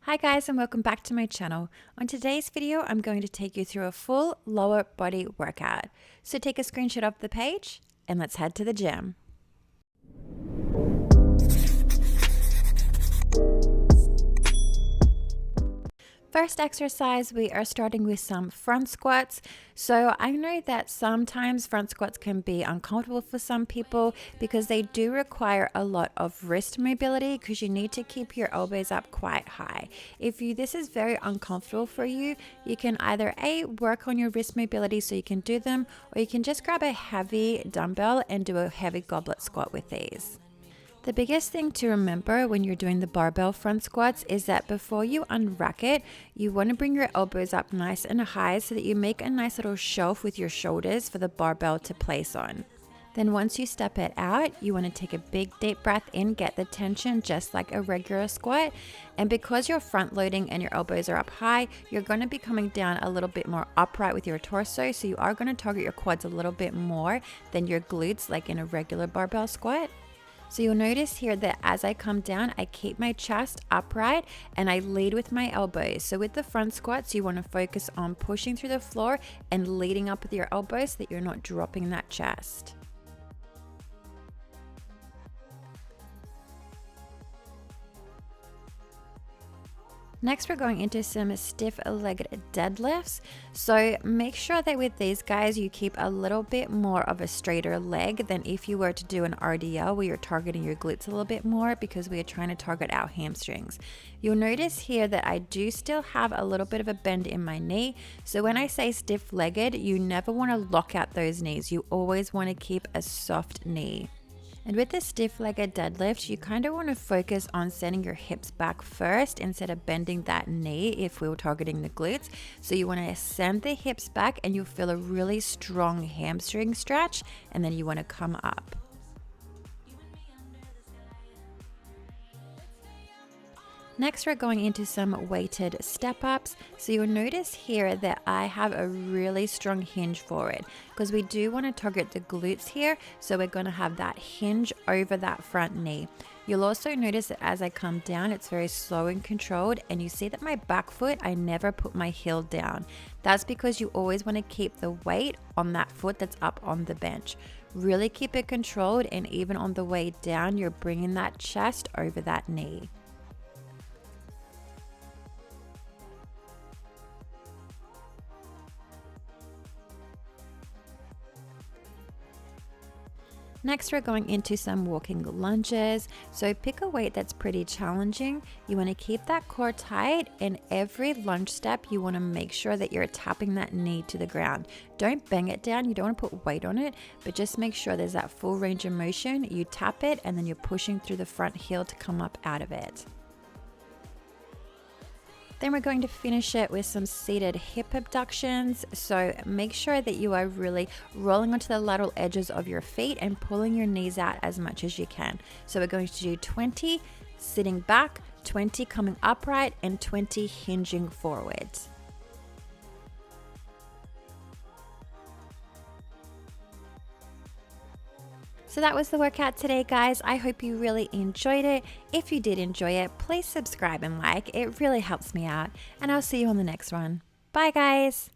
Hi guys, and welcome back to my channel. On today's video, I'm going to take you through a full lower body workout. So take a screenshot of the page and let's head to the gym. First exercise, we are starting with some front squats. So I know that sometimes front squats can be uncomfortable for some people because they do require a lot of wrist mobility because you need to keep your elbows up quite high. If this is very uncomfortable for you, you can either work on your wrist mobility so you can do them, or you can just grab a heavy dumbbell and do a heavy goblet squat with these. The biggest thing to remember when you're doing the barbell front squats is that before you unrack it, you want to bring your elbows up nice and high so that you make a nice little shelf with your shoulders for the barbell to place on. Then once you step it out, you want to take a big deep breath in, get the tension just like a regular squat. And because you're front loading and your elbows are up high, you're going to be coming down a little bit more upright with your torso. So you are going to target your quads a little bit more than your glutes like in a regular barbell squat. So you'll notice here that as I come down, I keep my chest upright and I lead with my elbows. So with the front squats, you want to focus on pushing through the floor and leading up with your elbows so that you're not dropping that chest. Next, we're going into some stiff-legged deadlifts. So make sure that with these guys, you keep a little bit more of a straighter leg than if you were to do an RDL where you're targeting your glutes a little bit more because we are trying to target our hamstrings. You'll notice here that I do still have a little bit of a bend in my knee. So when I say stiff-legged, you never want to lock out those knees. You always want to keep a soft knee. And with the stiff-legged deadlift, you kind of want to focus on sending your hips back first instead of bending that knee if we were targeting the glutes. So you want to send the hips back and you'll feel a really strong hamstring stretch, and then you want to come up. Next, we're going into some weighted step-ups. So you'll notice here that I have a really strong hinge forward because we do want to target the glutes here. So we're going to have that hinge over that front knee. You'll also notice that as I come down, it's very slow and controlled. And you see that my back foot, I never put my heel down. That's because you always want to keep the weight on that foot that's up on the bench. Really keep it controlled, and even on the way down, you're bringing that chest over that knee. Next, we're going into some walking lunges. So pick a weight that's pretty challenging. You want to keep that core tight, and every lunge step, you want to make sure that you're tapping that knee to the ground. Don't bang it down. You don't want to put weight on it, but just make sure there's that full range of motion. You tap it, and then you're pushing through the front heel to come up out of it. Then we're going to finish it with some seated hip abductions. So make sure that you are really rolling onto the lateral edges of your feet and pulling your knees out as much as you can. So we're going to do 20 sitting back, 20 coming upright, and 20 hinging forward. So that was the workout today, guys. I hope you really enjoyed it. If you did enjoy it, please subscribe and like. It really helps me out. And I'll see you on the next one. Bye, guys.